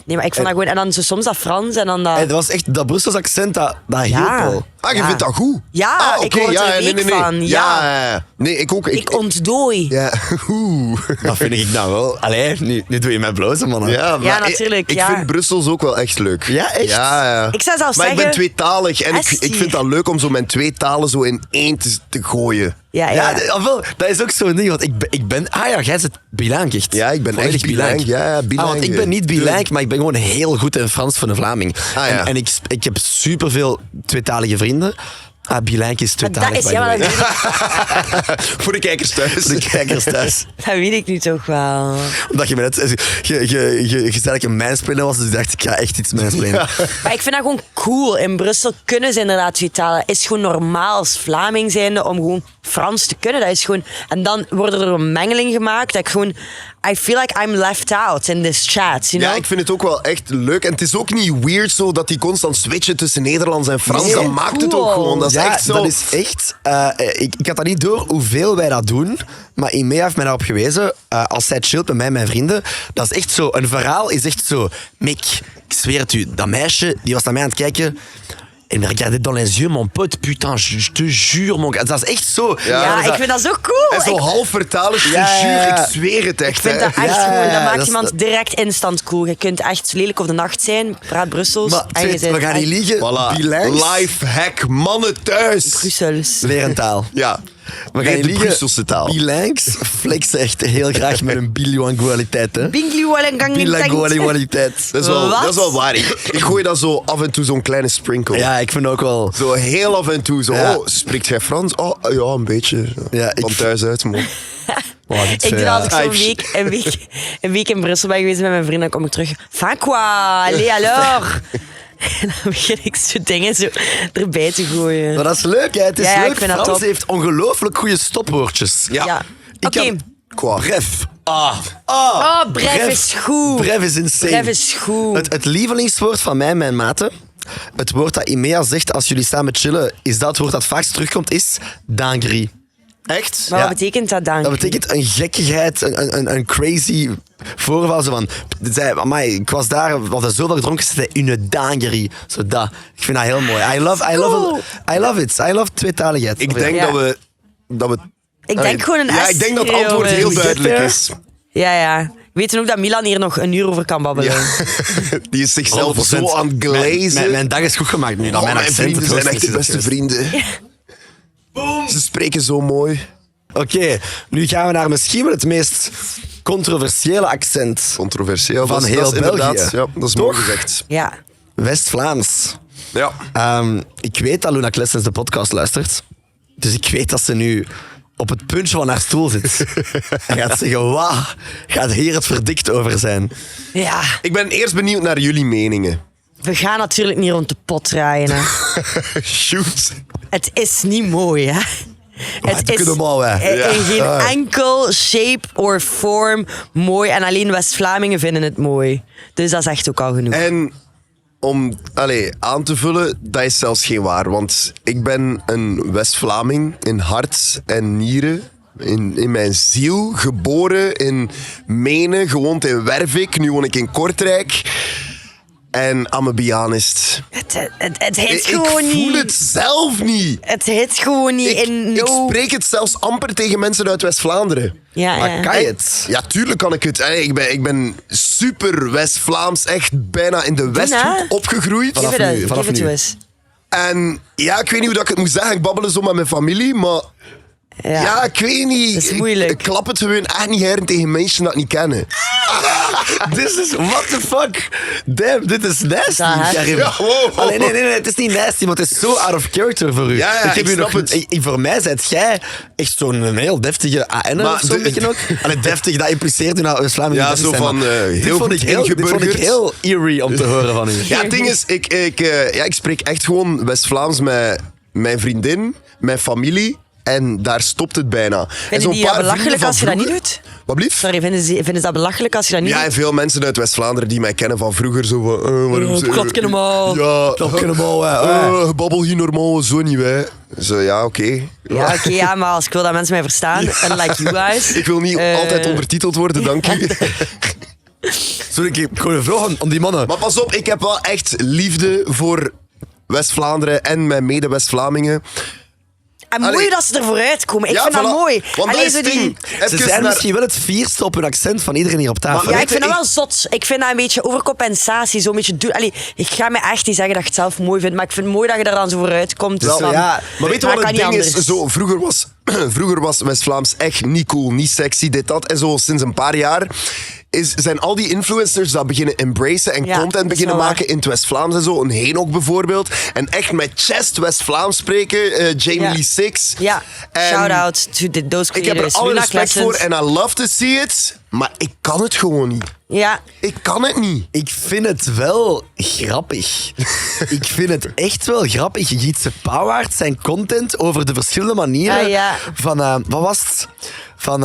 Nee, maar ik vond dat gewoon... En dan zo soms dat Frans en dan dat... Hey, dat was echt dat Brussels accent, dat Ja. hielp wel. Ah, je Ja. vindt dat goed? Ja, ah, ik oké, word er ja, week van, ja. Nee, ik ook. Ik ontdooi. Ja, oeh. Dat vind ik nou wel. Allee, nu doe je mij blozen, man. Ja, maar natuurlijk, Ik ja. vind Brussels ook wel echt leuk. Ja, echt? Ja. Ik zou zelfs Maar ik zeggen... ben tweetalig en ik Esti. vind dat leuk om zo mijn twee talen zo in één te gooien. Ja. Ofwel, dat is ook zo'n ding, want ik ben... Ah ja, jij zit bilang echt. Ja, ik ben Volledig echt bilang. Ja, bilang. Ah, want ik ben niet bilang, maar ik ben gewoon heel goed in Frans voor een Vlaming. Ah, ja. En ik heb superveel tweetalige vrienden. Bilijntje is Maar dat tweetalig. is... Ja, maar dat weet ik, Voor de kijkers thuis. De kijkers thuis. dat weet ik nu toch wel. Omdat je me net... Je zei dat ik een mansplainer was, dus ik dacht, ik ga echt iets mansplainen. Maar ik vind dat gewoon cool. In Brussel kunnen ze inderdaad twee talen. Is gewoon normaal als Vlaming zijnde om gewoon Frans te kunnen. Dat is gewoon... En dan wordt er een mengeling gemaakt dat ik gewoon... I feel like I'm left out in this chat, you know? Ja, ik vind het ook wel echt leuk. En het is ook niet weird zo dat die constant switchen tussen Nederlands en Frans. Nee, dat maakt het ook cool. gewoon. Dat is Ja, echt zo. dat is echt... ik had dat niet door hoeveel wij dat doen, maar Imea heeft mij daarop gewezen, als zij chillt met mij en mijn vrienden, dat is echt zo... Een verhaal is echt zo... Mick, ik zweer het u, dat meisje, die was naar mij aan het kijken... En me regardait dans les yeux, mon pote, putain, je te jure, mon gars. Dat is echt zo. Ja, dat is ik vind dat zo cool. En zo Ik half vertalen, je Ja, ja, ja. ik zweer het echt. Ik vind hè. dat echt Ja, gewoon, dat ja, maakt dat is- iemand direct instant cool. Je kunt echt zo lelijk op de nacht zijn, praat Brussels. Maar en je we bent gaan niet echt liegen. Voilà. Bilingues. Life hack, mannen thuis. Brussels. Leer een taal. Ja. We gaan Nee, niet de liegen. Brusselse taal. Bilingues flexen echt heel graag met een bilingualiteit, hè. Bilingualiteit. Dat is wel, Wat? dat is wel waar. Ik gooi dat zo af en toe zo'n kleine sprinkle. Ja, ik vind ook wel... Zo heel af en toe. Zo, Ja. oh, spreekt jij Frans? Oh, ja, een beetje. Ja, Van thuis uit, man. Wow, dit is, Ik doe dat als ik Ah, zo'n een week in Brussel ben geweest met mijn vrienden, dan kom ik terug. Enfin quoi, allez alors. En dan begin ik zo dingen zo erbij te gooien. Maar dat is leuk, hè. Het is Ja, ja, leuk. ik vind dat Frans top. heeft ongelooflijk goede stopwoordjes. Ja. Oké. Qua. Bref. Oh, bref is goed. Bref is insane. Bref is goed. Het lievelingswoord van mij en mijn maten, het woord dat Imea zegt als jullie samen chillen, is dat het woord dat vaakst terugkomt, is dangri. Echt? Maar Ja. wat betekent dat dan? Dat betekent een gekkigheid, een crazy voorval. Zo van, zei, amai, ik was daar, we hadden zoveel gedronken, ze zei une dangerie. Zo dat. Ik vind dat heel mooi. I love it. I love tweetaligheid. Ik denk Ja. dat we... Ik denk gewoon een Ja, ik denk dat het antwoord heel S-schreeuwen. duidelijk is. Ja. Weten ook dat Milan hier nog een uur over kan babbelen. Ja. Die is zichzelf 100%. zo aan het glazen. Mijn dag is goed gemaakt nu. Dat Oh, mijn mijn accent vrienden het zijn hoogste echt de is beste geweest. vrienden. Ze spreken zo mooi. Oké, nu gaan we naar misschien wel het meest controversiële accent Controversieel. van dat is heel inderdaad, België. ja, dat is mooi Toch? gezegd. Ja. West-Vlaams. Ja. Ik weet dat Luna Klessens de podcast luistert. Dus ik weet dat ze nu op het puntje van haar stoel zit. En gaat zeggen, wauw, gaat hier het verdikt over zijn. Ja. Ik ben eerst benieuwd naar jullie meningen. We gaan natuurlijk niet rond de pot draaien. Hè. Shoot. Het is niet mooi, hè? Het doe het maar, hè. in geen Ja. enkel shape or form mooi. En alleen West-Vlamingen vinden het mooi. Dus dat is echt ook al genoeg. En om aan te vullen, dat is zelfs geen waar. Want ik ben een West-Vlaming in hart en nieren. In mijn ziel. Geboren in Menen, gewoond in Wervik. Nu woon ik in Kortrijk. En I'm be honest. Het heet Ik gewoon voel niet. het zelf niet. Het heet gewoon niet in Ik no... spreek het zelfs amper tegen mensen uit West-Vlaanderen. Ja, Maar ja. kan je het? Ja, tuurlijk kan ik het. Ik ben super West-Vlaams, echt bijna in de Westhoek opgegroeid. Geef Vanaf het, nu, vanaf geef het nu. toe eens. En ja, ik weet niet hoe dat ik het moet zeggen. Ik babbel zo met mijn familie, maar ja, ik weet niet. Dat is moeilijk. Ik klap het gewoon echt niet heren tegen mensen dat ik niet kennen. This is, what the fuck? Damn, dit is nasty. Dat, hè? Karim. Ja, wow. Allee, nee, het is niet nasty, maar het is zo out of character voor u. Ja, ja, ik u snap het. Voor mij zijt jij echt zo'n heel deftige AN'er Maar of zo'n de- beetje ook. Allee, deftig, dat impliceert u nou West-Vlamingen. Ja, deftig zo zijn, van, maar heel dit vond goed ik heel ingeburgerd. eerie om te horen van u. Ja, het ding is, ik spreek echt gewoon West-Vlaams met mijn vriendin, mijn familie. En daar stopt het bijna. En Vinden zo'n die dat paar vrienden belachelijk van als je dat niet vroeger- doet? Wat blieft? Sorry, vinden ze dat belachelijk als je dat niet Ja, doet? en veel mensen uit West-Vlaanderen die mij kennen van vroeger. Zo van, waarom ze- Kratje normaal. Ja, Klapje normaal, hè. babbel hier normaal, zo niet wij. Zo, ja, oké. Ja, oké, ja, maar als ik wil dat mensen mij verstaan, unlike you guys. Ik wil niet altijd ondertiteld worden, dank u. Sorry, ik heb gewoon een vraag aan die mannen. Maar pas op, ik heb wel echt liefde voor West-Vlaanderen en mijn mede-West-Vlamingen. En mooi Allee. dat ze ervoor uitkomen. Ik Ja, vind dat voilà. mooi. Want Allee, dat is zo het die... ding. Ze Even zijn naar- misschien wel het vierste op hun accent van iedereen hier op tafel. Maar Ja, weet ik vind je, dat wel zot. Ik vind dat een beetje overcompensatie. Zo'n beetje Allee, ik ga me echt niet zeggen dat je het zelf mooi vindt, maar ik vind het mooi dat je er dan zo voor uitkomt. Wel, van, ja, Maar weet je wat kan het niet ding is? anders. Zo, vroeger was vroeger was West-Vlaams echt niet cool, niet sexy, dit, dat. En zo sinds een paar jaar zijn al die influencers dat beginnen embracen en Ja, content dat is beginnen wel maken in het West-Vlaams en zo. Een Henok bijvoorbeeld. En echt met chest West-Vlaams spreken. Jamie Ja. Lee Six. Ja, En shout-out to those ik heb er creators. alle Luna respect voor Klessens. en I love to see it. Maar ik kan het gewoon niet. Ja, Ik kan het niet. Ik vind het wel grappig. Ik vind het echt wel grappig. Gietse Pauwaard, zijn content over de verschillende manieren Ah, ja. van... wat was het? Van...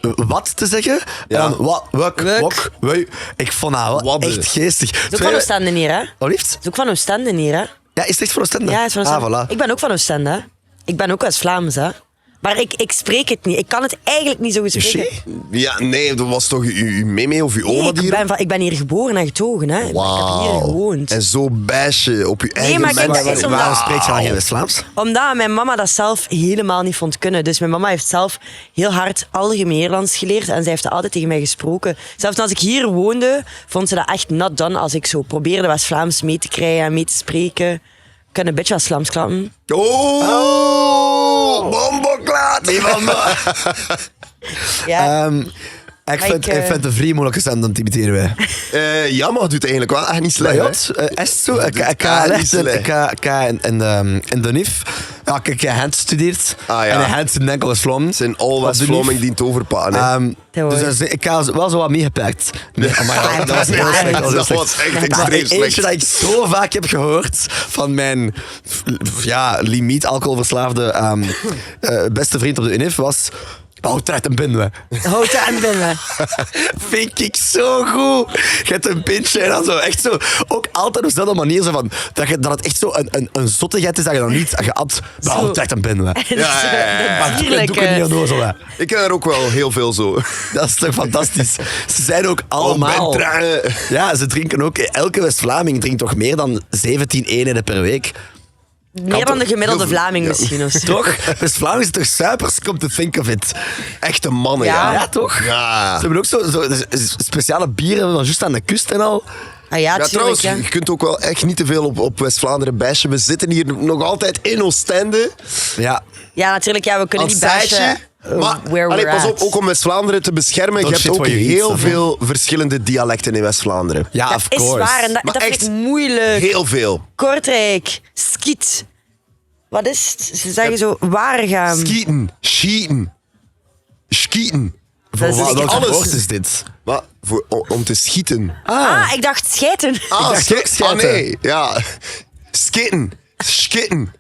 wat te zeggen. Ja. En dan wak. Ik vond dat wel Wadden. echt geestig. het is ook van Oostende hier, hè? Het Wat liefst? is ook van Oostende hier, hè? Ja, is het echt voor Oostende? Ja, het is van Oostende. Ah, voilà. Ik ben ook van Oostende, hè? Ik ben ook West-Vlaams, hè? Maar ik spreek het niet. Ik kan het eigenlijk niet zo goed spreken. Shay? Ja, nee, dat was toch uw meme of uw oma Nee, die hier... ik ben hier geboren en getogen, hè? Ik heb hier gewoond. En zo bashen op uw eigen maar kijk, mensen. dat is omdat- Waarom spreekt je dan geen West-Vlaams? Omdat mijn mama dat zelf helemaal niet vond kunnen. Dus mijn mama heeft zelf heel hard algemeen Nederlands geleerd. En zij heeft altijd tegen mij gesproken. Zelfs als ik hier woonde, vond ze dat echt not done. Als ik zo probeerde West-Vlaams mee te krijgen en mee te spreken. Ik kan een beetje West-Vlaams klappen. Oh, bomboklaat! Ja. Ik Maar vind ik, het een vrij moeilijke stem om te imiteren wij. Ja, maar het doet eigenlijk wel echt niet slecht. Ja, hè? is het zo? Ik niet in de NIF. Ja, ik heb Gent gestudeerd. Ah, ja. En in Gent zijn enkel West-Vlaming. Het zijn al West-Vlaming die het overpakken. hè. Dus ik heb wel zo wat meegeperkt. Nee, maar dat was heel slecht. Dat was heel Dat slecht. was echt Maar extreem eentje slecht. dat ik zo vaak heb gehoord van mijn limiet alcoholverslaafde beste vriend op de UNIF was... Houd uit een binnen. Houd het aan binnen. Vind ik zo goed. Je hebt een pintje en dan zo echt zo. Ook altijd op dezelfde manier zo van. Dat het echt zo een zottigheid is dat je dan niet gehad. Maar houd echt een binnen. Dat is Maar doe natuurlijk. ik niet aan zo. Ik ken er ook wel heel veel zo. Dat is toch fantastisch. Ze zijn ook allemaal. Ja, ze drinken ook. Elke West-Vlaming drinkt toch meer dan 17 eenheden per week. Meer dan de gemiddelde Heel veel. Vlaming Ja. misschien. Of zo. Toch? West-Vlaming is toch suipers? Come to think of it. Echte mannen, Ja. ja. Ja, toch? Ja. Ze hebben ook zo speciale bieren van juist aan de kust en al. Ah ja, Ja, tuurlijk. trouwens, Ja. je kunt ook wel echt niet te veel op West-Vlaanderen bashen. We zitten hier nog altijd in Oostende. Ja. Ja, natuurlijk. Ja, we kunnen Als niet bashen zijtje. Maar where allee, we're pas at. op, ook om West-Vlaanderen te beschermen. Don't Je hebt shit ook where you eat, heel snap je? veel verschillende dialecten in West-Vlaanderen. Ja, Dat of is course. waar en Maar dat vind echt ik moeilijk. Heel veel. Kortrijk, Skiet. Wat is het? Ze zeggen zo, Waregem. Skieten, schieten, skieten. Dat is Wat- dus welk alles. woord is dit? Wat? Om te schieten. Ah, ik dacht schijten. dacht ook schijten. nee, ja. Skitten, skitten.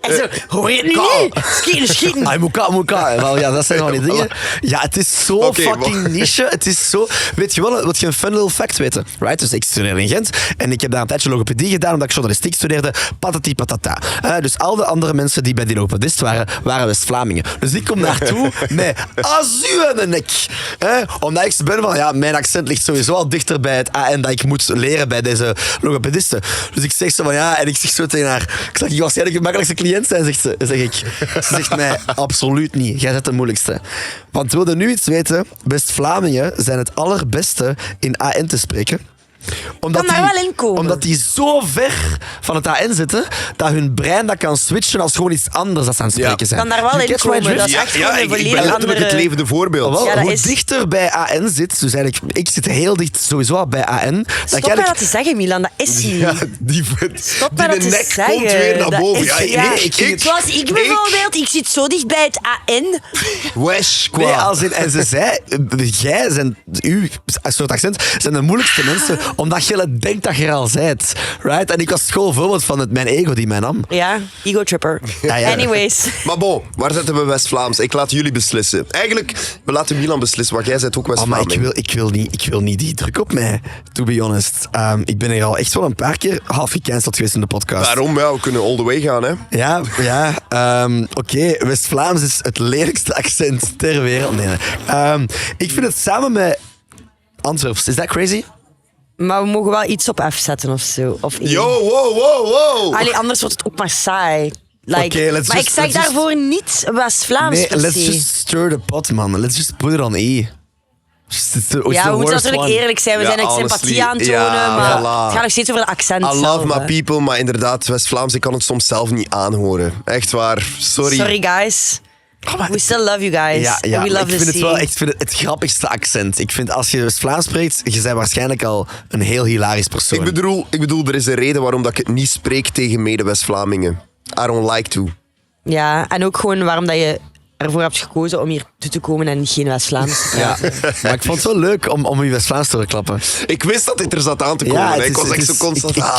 En zo, hoor je het nu kaal. niet? Schieten, schieten. Ah, moeka. Wel, ja, dat zijn gewoon die dingen. Ja, het is zo Oké, fucking niche. Het is zo... Weet je wel, wat je een fun little fact weten? Right? Dus ik studeerde in Gent en ik heb daar een tijdje logopedie gedaan omdat ik journalistiek studeerde. Patati patata. Dus al de andere mensen die bij die logopedist waren West-Vlamingen. Dus ik kom naartoe met azu en een nek. Omdat ik ben van, ja, mijn accent ligt sowieso al dichter bij het AN dat ik moet leren bij deze logopedisten. Dus ik zeg zo van, ja, en ik zeg zo tegen haar, ik zeg, je waarschijnlijk de makkelijkste cliënt zijn, zeg ik. Ze zegt mij, absoluut niet. Jij bent de moeilijkste. Want wilde nu iets weten, West-Vlamingen zijn het allerbeste in AN te spreken. Omdat Kan daar wel in komen. Omdat die zo ver van het AN zitten, dat hun brein dat kan switchen als gewoon iets anders dat ze aan het spreken zijn. Kan daar wel You in catch my komen. drift? Dat is echt gewoon een ik ben volledig letterlijk het andere... levende voorbeeld. Wel, Ja, dat hoe is- dichter bij AN zit, dus eigenlijk, ik zit heel dicht sowieso al bij AN. Stop mij dat te zeggen, Milan. Dat is niet. Ja, die Stop mij dat te nek zeggen. komt weer naar Dat boven. is- Ja, nee, ik ging het- Zoals ik bijvoorbeeld. Ik zit zo dicht bij het AN. Wesh, Nee, qua. als in, en ze zei, jij zijn, uw soort accent, zijn de moeilijkste mensen, omdat je denkt dat je er al bent. Right? En ik was gewoon een voorbeeld van mijn ego die mij nam. Ja, ego tripper. Ja. Anyways. Maar bon, waar zetten we West-Vlaams? Ik laat jullie beslissen. Eigenlijk, we laten Milan beslissen, want jij bent ook Oh, maar West-Vlaming. ik wil niet die druk op mij, to be honest. Ik ben er al echt wel een paar keer half gecanceld geweest in de podcast. Daarom, ja, we kunnen all the way gaan, hè. Ja. Oké, West-Vlaams is het lelijkste accent ter wereld. Nee. Ik vind het samen met Antwerps. Is dat crazy? Maar we mogen wel iets op F zetten of zo. Of één. Yo, wow. Allee, anders wordt het ook maar saai. Like, Oké, let's maar just- ik zeg let's just- daarvoor niet West-Vlaams Nee, per let's se. just stir the pot, man. Let's just put it on E. It's the Ja, we worst moeten natuurlijk one. eerlijk zijn. We Ja, zijn echt honestly, sympathie aan het tonen, ja, maar voilà. het gaat nog steeds over de accent I zelf, love my hè. people, maar inderdaad, West-Vlaams, ik kan het soms zelf niet aanhoren. Echt waar, sorry. Sorry, guys. We still love you guys. Ja, And we love ik the vind het sea. wel echt het grappigste accent. Ik vind als je West-Vlaams spreekt, je bent waarschijnlijk al een heel hilarisch persoon. Ik bedoel, er is een reden waarom dat ik het niet spreek tegen mede-West-Vlamingen. I don't like to. Ja, en ook gewoon waarom dat je ervoor hebt gekozen om hier toe te komen en geen West-Vlaams te Ja, praten. maar ik vond het wel leuk om je West-Vlaams te klappen. Ik wist dat dit er zat aan te komen. Ja, hè. Ik was echt zo constant... Ik heb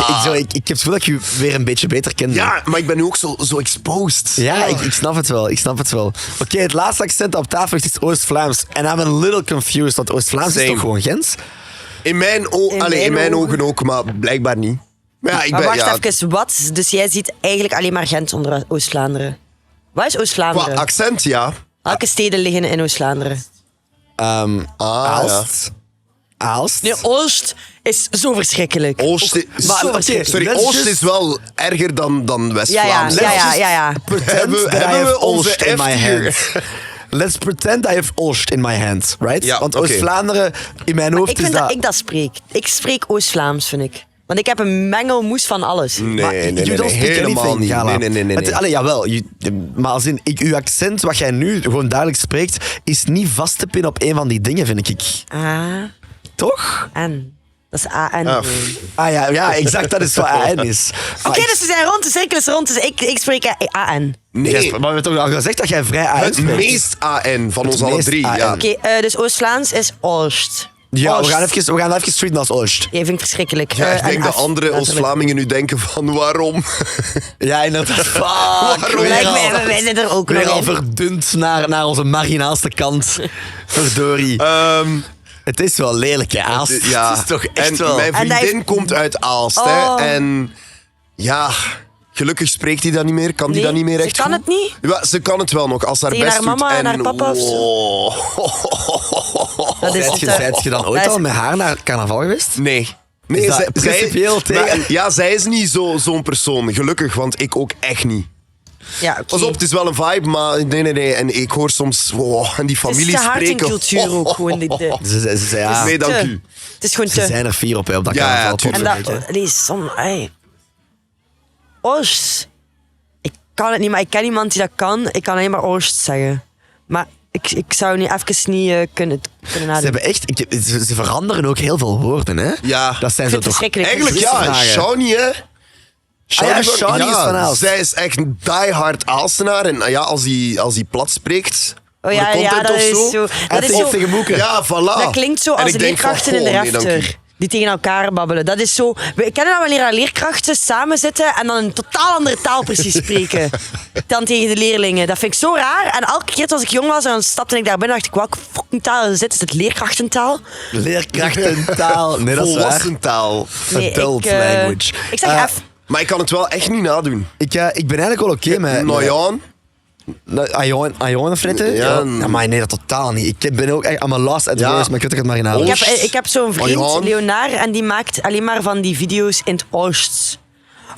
het gevoel dat ik je weer een beetje beter kende. Ja, maar ik ben nu ook zo exposed. Ja, ik snap het wel. Oké, het laatste accent op tafel is Oost-Vlaams. En I'm a little confused, want Oost-Vlaams is Same. toch gewoon Gens? In mijn ogen ook, maar blijkbaar niet. Maar ja, ik Maar ben... wacht ja, even, wat? Dus jij ziet eigenlijk alleen maar Gent onder Oost-Vlaanderen. Wat is qua Oost-Vlaanderen? accent, ja. Welke steden liggen in Oost-Vlaanderen? Aalst. Aalst. Nee, Oost is zo verschrikkelijk. Oost is... Maar, oké, Sorry, let's Oost just- is wel erger dan West-Vlaams. Ja. Pretend that I hebben we have onze Olst in my F hier? hand. Let's pretend I have Olst in my hand, right? Ja, Want oké. Oost-Vlaanderen, in mijn hoofd Ik is vind dat... dat ik dat spreek. Ik spreek Oost-Vlaams, vind ik. Want ik heb een mengelmoes van alles. Nee, You don't speak helemaal anything, niet. Gala. Nee. Allee, jawel, maar als in, uw accent, wat jij nu gewoon duidelijk spreekt, is niet vast te pinnen op een van die dingen, vind ik. Toch? A-N. Dat is A-N. Ah, Oké, Ja, exact, dat is wat AN is. Maar dus we zijn rond, de cirkel is rond, dus ik spreek A-N. Nee, maar we hebben toch al gezegd dat jij vrij AN het spreekt? meest AN van ons alle meest drie. AN. Ja. Oké, dus Oost-Vlaams is Oost. Ja, we Oost. gaan even streeten als Oost. Jij vindt het verschrikkelijk. Ja, ik En denk dat F, andere letterlijk. Oost-Vlamingen nu denken van waarom? Ja, inderdaad. Fuck. Waarom? Wij zijn er ook Weer nog al in. verdund naar onze marginaalste kant. Verdorie. Het is wel lelijk, hè, Aalst. Ja. Het is toch echt en wel... mijn En dat vriendin heeft- komt uit Aalst. Oh. Hè, en ja, gelukkig spreekt hij dat niet meer. Kan die Nee, dat niet meer ze echt kan goed? het niet? Ja, ze kan het wel nog, als haar Tegen best haar doet. mama en haar papa of zo? Dat is Zijt je dan ooit dat is- al met haar naar carnaval geweest? Nee. Nee, Is dat principieel tegen? maar, ja, zij is niet zo'n persoon. Gelukkig, want ik ook echt niet. Ja, oké. Pas op, het is wel een vibe, maar nee. En ik hoor soms en die Het is familie te hard in spreken. cultuur ook gewoon. Ze zei, ja, Nee, dank te- u. Het is gewoon ze te... zijn er 4 op, hè, op dat Ja, ja, carnaval. tuurlijk. En dat... Nee, Oost. Ik kan het niet, maar ik ken iemand die dat kan. Ik kan alleen maar Oost zeggen. Maar ik zou nu even niet kunnen Ze nadenken. hebben echt... Ze veranderen ook heel veel woorden, hè? Ja. Dat zijn Ik zo vind het toch... verschrikkelijk. Eigenlijk ja, Vragen. Shawnee hè. Shawnee is van Aalst. Zij is echt een diehard Aalstenaar. En ja, als hij plat spreekt, Oh voor de ja, content dat of is zo. zo. En Dat is zo... tegen Moeke. Ja, voilà. Dat klinkt zo En als ik de denk van, leerkrachten in de goh, nee, dank u. refter. Die tegen elkaar babbelen. Dat is zo... We kennen dat wanneer leerkrachten samen zitten en dan een totaal andere taal precies spreken. Dan tegen de leerlingen. Dat vind ik zo raar. En elke keer als ik jong was en dan stapte ik daar binnen, dacht ik, welke fucking taal is dit? Is het leerkrachtentaal? Leerkrachtentaal. Nee, dat is waar. Volwassen taal. Adult ik, language. Ik zeg F. Maar ik kan het wel echt niet nadoen. Ik ben eigenlijk wel oké met... Nou ja, Ajon fritten? Ja. Maar nee, dat totaal niet. Ik ben ook echt aan mijn last at Ja. voice, maar ik weet dat ik het maar in Ik halen. heb, ik heb zo'n vriend, Johan. Leonard, en die maakt alleen maar van die video's in het Oosts.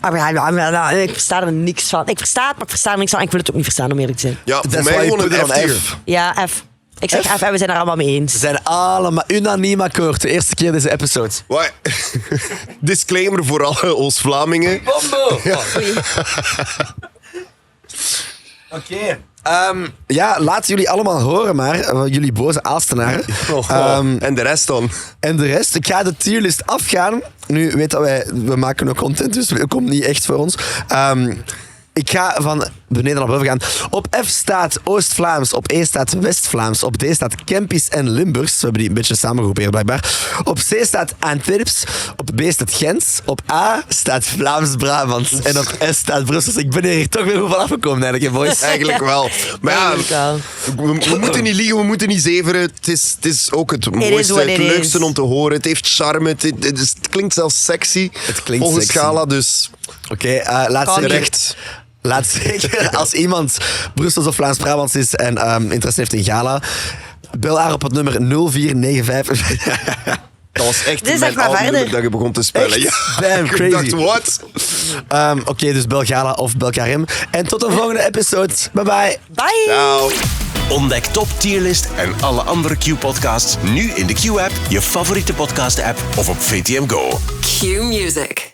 Ik versta er niks van. Ik versta het, maar ik versta er niks van. Ik wil het ook niet verstaan, om eerlijk te zijn. ja Dat voor is mij why you gewoon put een it on F-tier. F. Ja, F. Ik zeg F en we zijn er allemaal mee We eens. zijn allemaal unaniem akkoord. De eerste keer deze episode. Wai. Disclaimer voor alle Oost-Vlamingen. Bombo! Oké. Ja, laten jullie allemaal horen maar, jullie boze Aalstenaren. En de rest dan? En de rest, ik ga de tierlist afgaan. Nu, weet dat we maken ook content, dus het komt niet echt voor ons. Ik ga van beneden naar boven gaan. Op F staat Oost-Vlaams, op E staat West-Vlaams, op D staat Kempisch en Limburgs. We hebben die een beetje samengegroepeerd blijkbaar. Op C staat Antwerps, op B staat Gens, op A staat Vlaams-Brabant en op S staat Brussels. Ik ben hier toch weer goed van afgekomen eigenlijk, hè, boys. Eigenlijk wel. Maar ja, Eigenlijk wel. we moeten niet liegen, we moeten niet zeveren. Het is ook het mooiste, what het it leukste is. om te horen. Het heeft charme, het klinkt zelfs sexy. Het klinkt volgens sexy. Scala, dus Oké, laat Kan zeker... terecht. Laat zeker, als iemand Brussels of Vlaams-Brabants is en interesse heeft in Gala, bel haar op het nummer 0495. Dat was echt Dit is mijn echt maar oude verder. nummer dat je begon te spellen. Echt? Ja. Damn, Ik crazy. dacht, what? Oké, dus bel Gala of bel Karim. En tot een volgende episode. Bye bye. Bye! Nou... Ontdek Top Tierlist en alle andere Q-podcasts nu in de Q-app, je favoriete podcast-app of op VTM Go. Q Music.